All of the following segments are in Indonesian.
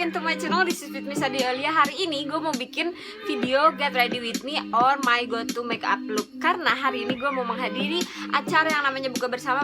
into my channel. This is with me Sadia Aulia. Hari ini gue mau bikin video get ready with me or my go to makeup look. Karena hari ini gue mau menghadiri acara yang namanya buka bersama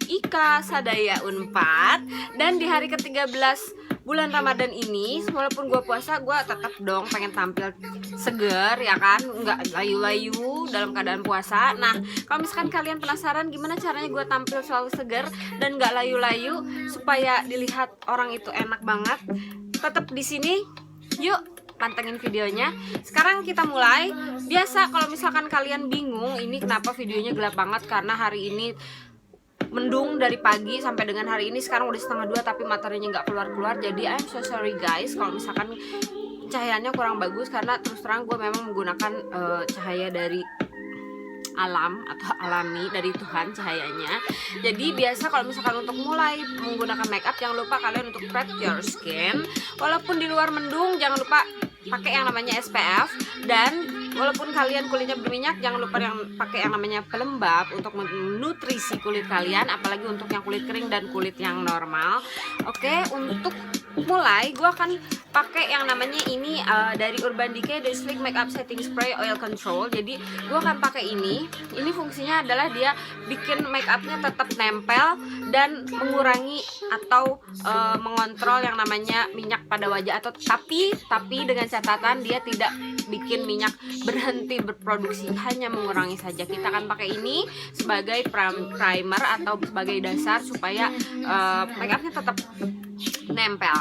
Ika Sadaya Unpad. Dan di hari ke-13 bulan Ramadan ini, walaupun gue puasa, gue tetap dong pengen tampil seger, ya kan, nggak layu-layu dalam keadaan puasa. Nah, kalau misalkan kalian penasaran gimana caranya gue tampil selalu seger dan nggak layu-layu supaya dilihat orang itu enak banget, tetap di sini. Yuk, pantengin videonya. Sekarang kita mulai. Biasa kalau misalkan kalian bingung ini kenapa videonya gelap banget, karena hari ini mendung dari pagi sampai dengan hari ini. Sekarang udah 1:30 tapi materinya nggak keluar-keluar. Jadi I'm so sorry guys kalau misalkan cahayanya kurang bagus, karena terus terang gue memang menggunakan cahaya dari alam atau alami dari Tuhan cahayanya. Jadi biasa kalau misalkan untuk mulai menggunakan makeup, jangan lupa kalian untuk prep your skin. Walaupun di luar mendung, jangan lupa pakai yang namanya SPF. Dan walaupun kalian kulitnya berminyak, jangan lupa pakai yang namanya pelembab untuk menutrisi kulit kalian, apalagi untuk yang kulit kering dan kulit yang normal. Oke, untuk mulai gue akan pakai yang namanya ini dari Urban Decay, The Sleek Makeup Setting Spray Oil Control. Jadi gue akan pakai ini. Ini fungsinya adalah dia bikin makeupnya tetap nempel dan mengurangi atau mengontrol yang namanya minyak pada wajah. Atau tapi dengan catatan dia tidak bikin minyak berhenti berproduksi, hanya mengurangi saja. Kita akan pakai ini sebagai primer atau sebagai dasar supaya makeupnya tetap nempel.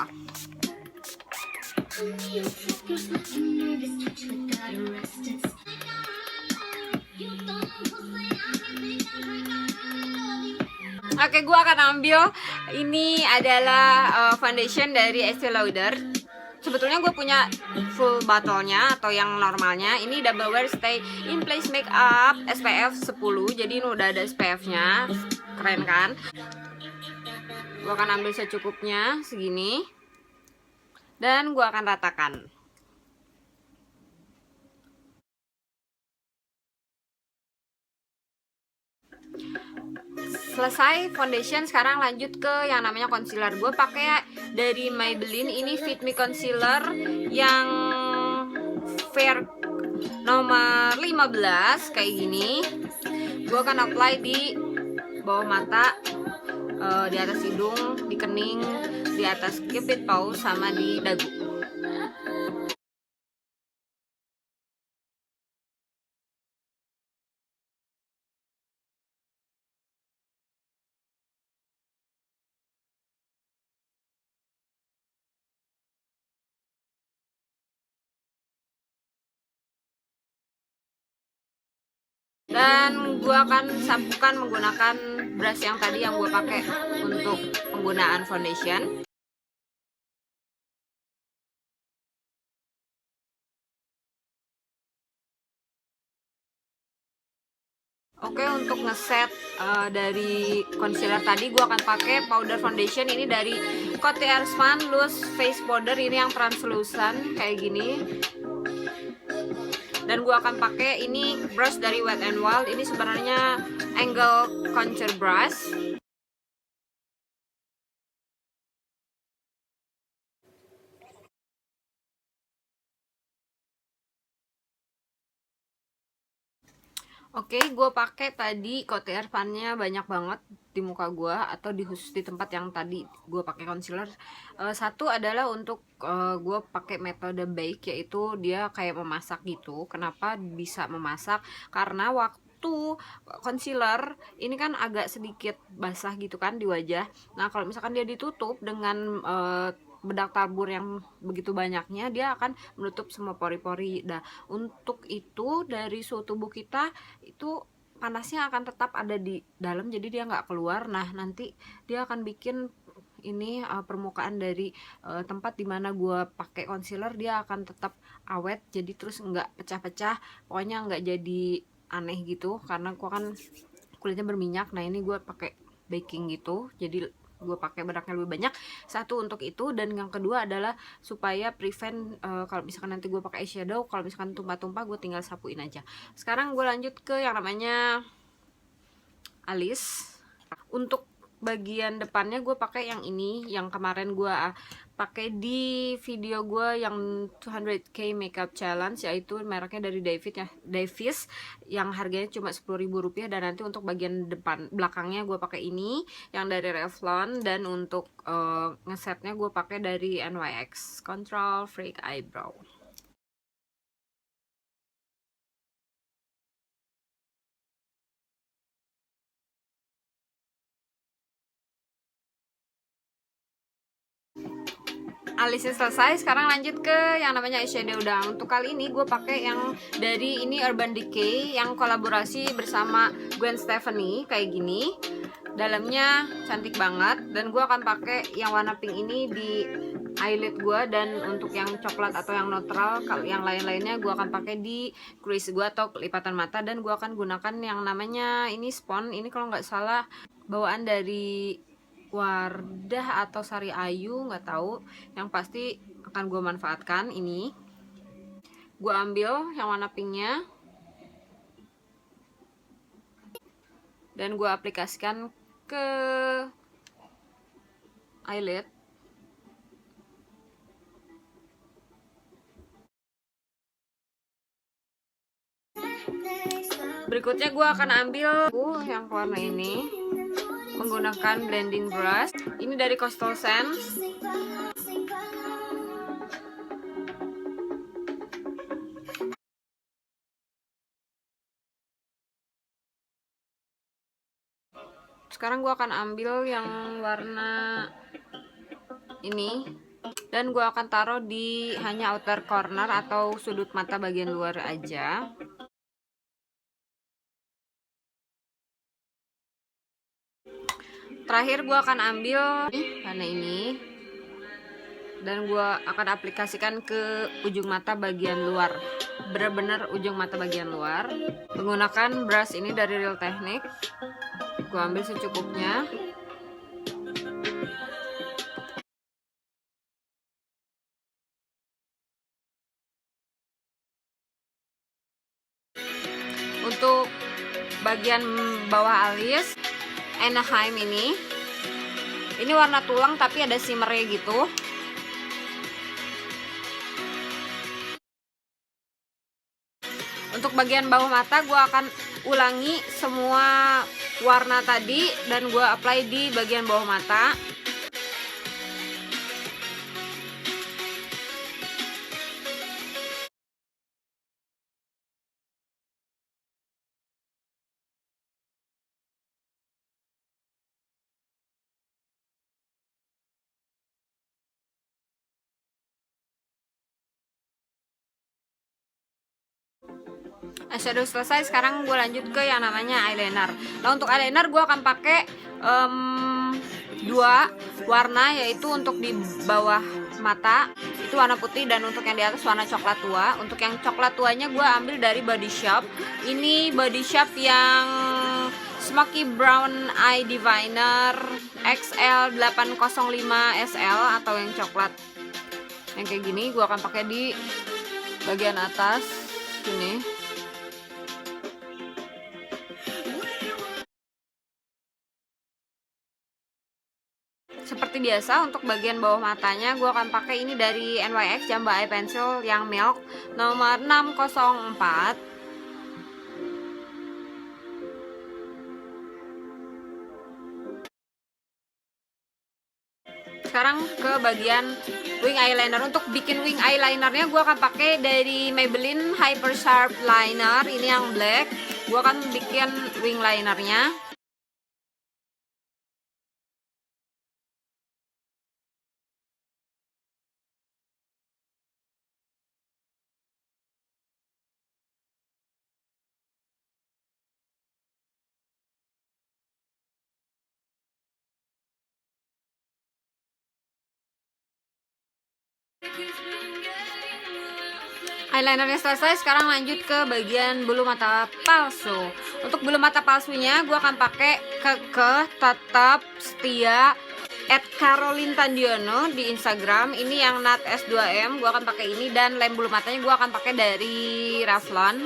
Oke, gue akan ambil ini adalah foundation dari Estee Lauder. Sebetulnya gue punya full botolnya atau yang normalnya. Ini Double Wear Stay in Place Makeup SPF 10. Jadi ini udah ada SPF-nya. Keren kan? Gue akan ambil secukupnya segini. Dan gue akan ratakan. Selesai foundation, sekarang lanjut ke yang namanya concealer. Gue pakai dari Maybelline, ini Fit Me Concealer yang Fair nomor 15 kayak gini. Gue akan apply di bawah mata, di atas hidung, di kening, di atas cupid paw, sama di dagu. Dan gue akan sapukan menggunakan brush yang tadi yang gue pakai untuk penggunaan foundation. Oke, untuk ngeset dari concealer tadi, gue akan pakai powder foundation ini dari Coty Airspun Loose Face Powder. Ini yang translucent kayak gini. Dan gue akan pakai ini brush dari Wet n Wild. Ini sebenarnya angle contour brush. Oke, gue pakai tadi Coty Airspun-nya banyak banget di muka gue, atau di khusus di tempat yang tadi gue pakai concealer. Satu adalah untuk gue pakai metode bake, yaitu dia kayak memasak gitu. Kenapa bisa memasak? Karena waktu concealer ini kan agak sedikit basah gitu kan di wajah. Nah, kalau misalkan dia ditutup dengan bedak tabur yang begitu banyaknya, dia akan menutup semua pori-pori. Nah, untuk itu dari suhu tubuh kita itu panasnya akan tetap ada di dalam, jadi dia nggak keluar. Nah, nanti dia akan bikin ini permukaan dari tempat dimana gue pakai concealer, dia akan tetap awet, jadi terus nggak pecah-pecah, pokoknya nggak jadi aneh gitu, karena gue kan kulitnya berminyak. Nah, ini gue pakai baking gitu, jadi gue pakai bedaknya lebih banyak. Satu untuk itu, dan yang kedua adalah supaya prevent kalau misalkan nanti gue pakai eyeshadow, kalau misalkan tumpah-tumpah gue tinggal sapuin aja. Sekarang gue lanjut ke yang namanya alis. Untuk bagian depannya gue pakai yang ini, yang kemarin gue pakai di video gue yang 200k makeup challenge, yaitu mereknya dari Davis yang harganya cuma 10.000 rupiah. Dan nanti untuk bagian belakangnya gue pakai ini yang dari Revlon, dan untuk ngesetnya gue pakai dari NYX Control Freak Eyebrow. Alisnya selesai, sekarang lanjut ke yang namanya eyeshadow down. Untuk kali ini gue pakai yang dari ini Urban Decay yang kolaborasi bersama Gwen Stefani, kayak gini. Dalamnya cantik banget, dan gue akan pakai yang warna pink ini di eyelid gue, dan untuk yang coklat atau yang neutral, kalau yang lain-lainnya gue akan pakai di crease gue atau lipatan mata. Dan gue akan gunakan yang namanya ini spons, ini kalau nggak salah bawaan dari Wardah atau Sari Ayu, nggak tahu, yang pasti akan gue manfaatkan. Ini gue ambil yang warna pinknya dan gue aplikasikan ke eyelid. Berikutnya gue akan ambil yang warna ini menggunakan blending brush. Ini dari Coastal Scents. Sekarang gue akan ambil yang warna ini, dan gue akan taruh di hanya outer corner atau sudut mata bagian luar aja. Terakhir gue akan ambil warna ini, dan gue akan aplikasikan ke ujung mata bagian luar, benar-benar ujung mata bagian luar, menggunakan brush ini dari Real Technique. Gue ambil secukupnya. Untuk bagian bawah alis, Anaheim ini warna tulang tapi ada shimmernya gitu. Untuk bagian bawah mata gue akan ulangi semua warna tadi dan gue apply di bagian bawah mata. Eyeshadow selesai, sekarang gue lanjut ke yang namanya eyeliner. Nah, untuk eyeliner gue akan pakai dua warna, yaitu untuk di bawah mata itu warna putih, dan untuk yang di atas warna coklat tua. Untuk yang coklat tuanya gue ambil dari Body Shop. Ini Body Shop yang Smoky Brown Eye Diviner XL 805 SL atau yang coklat yang kayak gini. Gue akan pakai di bagian atas sini. Seperti biasa, untuk bagian bawah matanya gue akan pakai ini dari NYX Jamba Eye Pencil yang Milk nomor 604. Sekarang ke bagian wing eyeliner. Untuk bikin wing eyelinernya gue akan pakai dari Maybelline Hyper Sharp Liner, ini yang black. Gue akan bikin wing linernya. Eyelinernya selesai, sekarang lanjut ke bagian bulu mata palsu. Untuk bulu mata palsunya gue akan pakai Kekeh Tetap Setia @Caroline Tandiono di Instagram. Ini yang Nat S2M, gue akan pakai ini, dan lem bulu matanya gue akan pakai dari Revlon.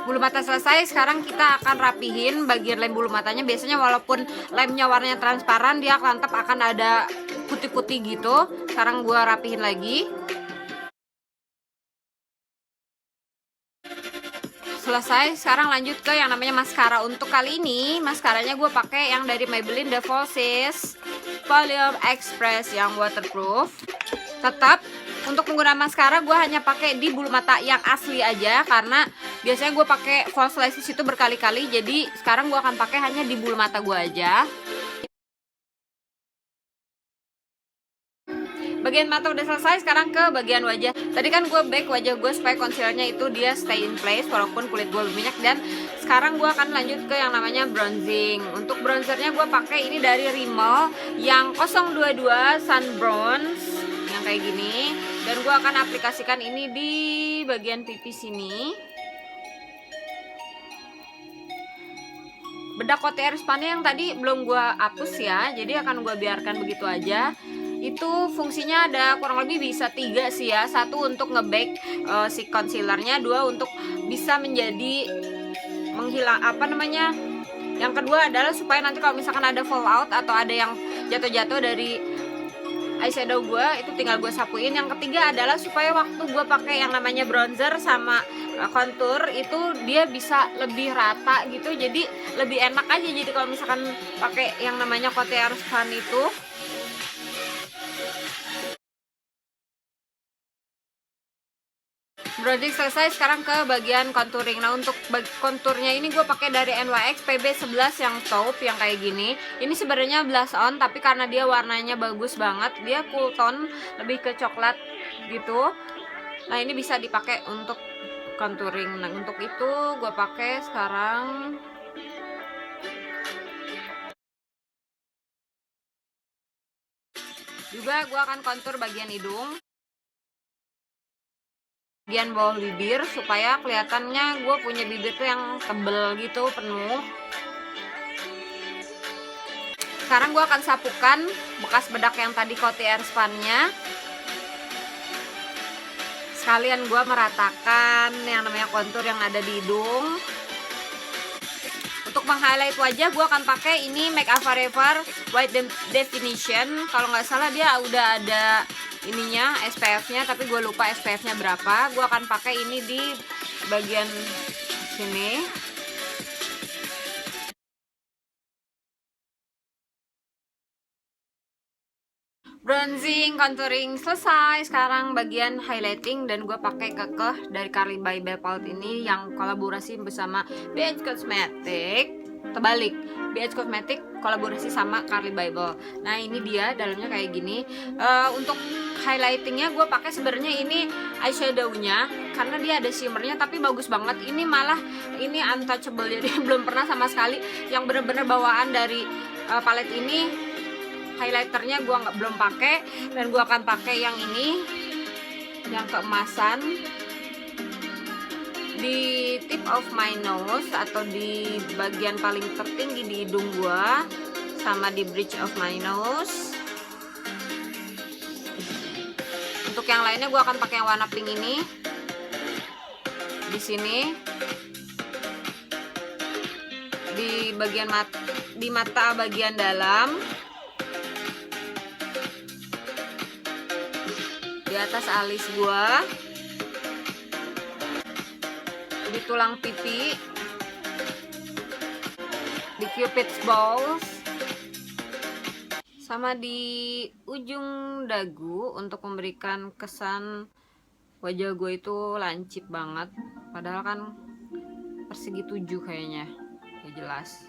Bulu mata selesai, sekarang kita akan rapihin bagian lem bulu matanya. Biasanya walaupun lemnya warnanya transparan, dia akan tetap akan ada putih-putih gitu. Sekarang gua rapihin lagi. Selesai, sekarang lanjut ke yang namanya maskara. Untuk kali ini maskaranya gue pakai yang dari Maybelline The Falsies Volume Express yang waterproof. Tetap untuk menggunakan maskara gue hanya pakai di bulu mata yang asli aja, karena biasanya gue pakai false lashes itu berkali-kali. Jadi sekarang gue akan pakai hanya di bulu mata gue aja. Bagian mata udah selesai, sekarang ke bagian wajah. Tadi kan gue bake wajah gue supaya concealernya itu dia stay in place walaupun kulit gue berminyak. Dan sekarang gue akan lanjut ke yang namanya bronzing. Untuk bronzernya gue pakai ini dari Rimmel yang 022 Sun Bronze yang kayak gini. Dan gue akan aplikasikan ini di bagian pipi sini. Bedak kote air spannya yang tadi belum gue hapus ya, jadi akan gue biarkan begitu aja. Itu fungsinya ada kurang lebih bisa 3 sih ya. 1 untuk ngebake si concealernya, 2 untuk bisa menjadi menghilang yang kedua adalah supaya nanti kalau misalkan ada fallout atau ada yang jatuh-jatuh dari eyeshadow gue, itu tinggal gue sapuin. Yang ketiga adalah supaya waktu gue pakai yang namanya bronzer sama contour itu dia bisa lebih rata gitu, jadi lebih enak aja. Jadi kalau misalkan pakai yang namanya Coty Airspun itu. Bronzing selesai, sekarang ke bagian contouring. Nah, untuk konturnya ini gue pakai dari NYX PB11 yang taupe yang kayak gini. Ini sebenarnya blush on, tapi karena dia warnanya bagus banget, dia cool tone, lebih ke coklat gitu. Nah, ini bisa dipakai untuk contouring. Nah, untuk itu gue pakai sekarang. Juga gue akan kontur bagian hidung, bagian bawah bibir, supaya kelihatannya gue punya bibir tuh yang tebel gitu, penuh. Sekarang gue akan sapukan bekas bedak yang tadi Coty Airspun-nya. Sekalian gue meratakan yang namanya kontur yang ada di hidung. Untuk meng-highlight wajah gue akan pakai ini Make Up Forever White Definition. Kalau nggak salah dia udah ada ininya SPF-nya, tapi gue lupa SPF-nya berapa. Gue akan pakai ini di bagian sini. Bronzing, contouring selesai. Sekarang bagian highlighting, dan gue pakai kekeh dari Carli by Belle palette ini yang kolaborasi bersama BH Cosmetic. Terbalik, BH Cosmetic kolaborasi sama Carli by Belle. Nah, ini dia dalamnya kayak gini. Untuk highlightingnya gue pakai sebenarnya ini eyeshadownya, karena dia ada shimmernya tapi bagus banget. Ini malah ini untouchable, jadi belum pernah sama sekali yang bener-bener bawaan dari palette ini. Highlighternya gue belum pakai, dan gue akan pakai yang ini, yang keemasan di tip of my nose atau di bagian paling tertinggi di hidung gue, sama di bridge of my nose. Untuk yang lainnya gue akan pakai yang warna pink ini di sini, di bagian mata bagian dalam, di atas alis gua, di tulang pipi, di cupid's bows, sama di ujung dagu untuk memberikan kesan wajah gue itu lancip banget. Padahal kan persegi 7 kayaknya, gak jelas.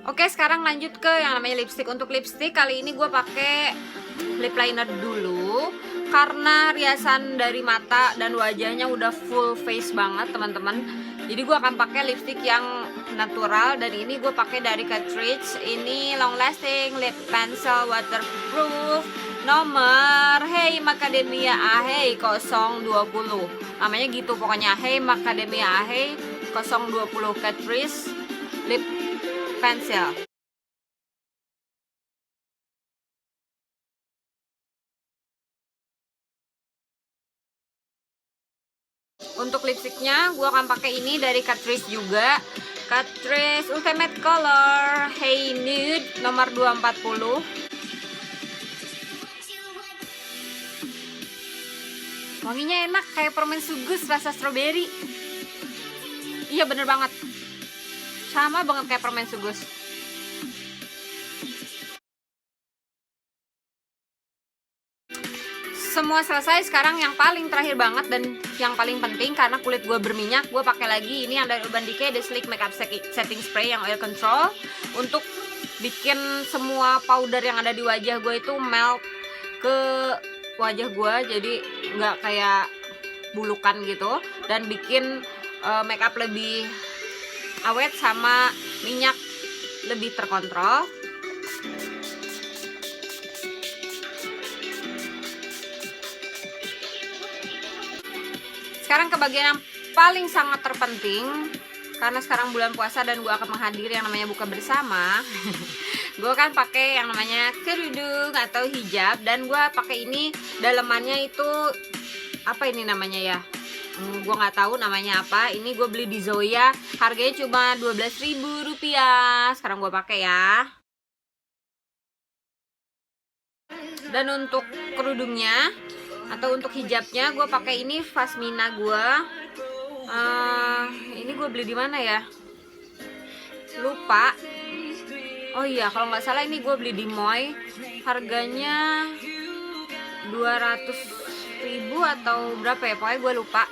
Oke, sekarang lanjut ke yang namanya lipstick. Untuk lipstick kali ini gue pakai lip liner dulu, karena riasan dari mata dan wajahnya udah full face banget teman-teman. Jadi gue akan pakai lipstick yang natural, dan ini gue pakai dari Catrice. Ini long lasting lip pencil waterproof nomor Hey Macadamia Ahey 020. Namanya gitu pokoknya, Hey Macadamia Ahey 020 Catrice lip pencil. Untuk lipstiknya gue akan pakai ini dari Catrice juga, Catrice Ultimate Color Hey Nude nomor 240. Wanginya enak kayak permen sugus rasa stroberi. Iya bener banget, sama banget kayak permen sugus. Semua selesai. Sekarang yang paling terakhir banget dan yang paling penting, karena kulit gue berminyak, gue pakai lagi ini yang dari Urban Decay, The Sleek Makeup Setting Spray yang oil control, untuk bikin semua powder yang ada di wajah gue itu melt ke wajah gue, jadi nggak kayak bulukan gitu, dan bikin makeup lebih awet sama minyak lebih terkontrol. Sekarang ke bagian yang paling sangat terpenting, karena sekarang bulan puasa dan gue akan menghadiri yang namanya buka bersama. Gue akan pakai yang namanya kerudung atau hijab, dan gue pakai ini dalemannya itu apa ini namanya ya? Gue nggak tahu namanya apa. Ini gue beli di Zoya, harganya cuma Rp12.000. Sekarang gue pakai ya. Dan untuk kerudungnya atau untuk hijabnya gue pakai ini Fasmina gue. Ini gue beli di mana ya? Lupa. Oh iya, kalau nggak salah ini gue beli di Moy. Harganya 200.000 atau berapa ya? Pokoknya gue lupa.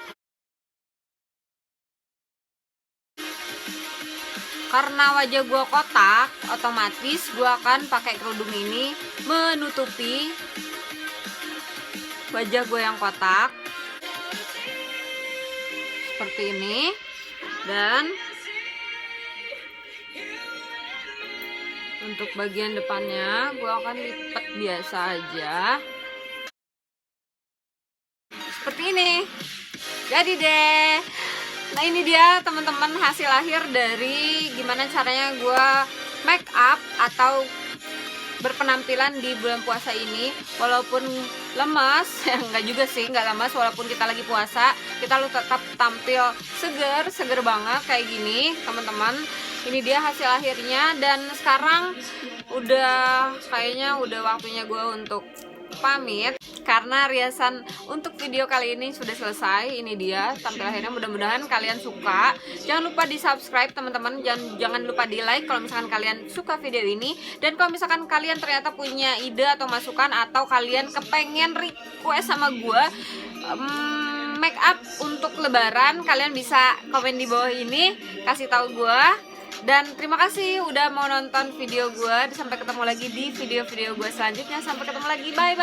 Karena wajah gue kotak, otomatis gue akan pakai kerudung ini menutupi wajah gue yang kotak seperti ini. Dan untuk bagian depannya gue akan lipat biasa aja seperti ini. Jadi deh, nah ini dia teman-teman hasil akhir dari gimana caranya gue make up atau berpenampilan di bulan puasa ini. Walaupun lemas, enggak juga sih, enggak lemas, walaupun kita lagi puasa, kita lu tetap tampil seger banget kayak gini teman-teman. Ini dia hasil akhirnya, dan sekarang kayaknya udah waktunya gue untuk pamit, karena riasan untuk video kali ini sudah selesai. Ini dia tampil akhirnya, mudah-mudahan kalian suka. Jangan lupa di subscribe teman-teman, jangan lupa di like kalau misalkan kalian suka video ini. Dan kalau misalkan kalian ternyata punya ide atau masukan, atau kalian kepengen request sama gue make up untuk lebaran, kalian bisa komen di bawah ini, kasih tahu gue. Dan terima kasih udah mau nonton video gue. Sampai ketemu lagi di video-video gue selanjutnya. Sampai ketemu lagi. Bye.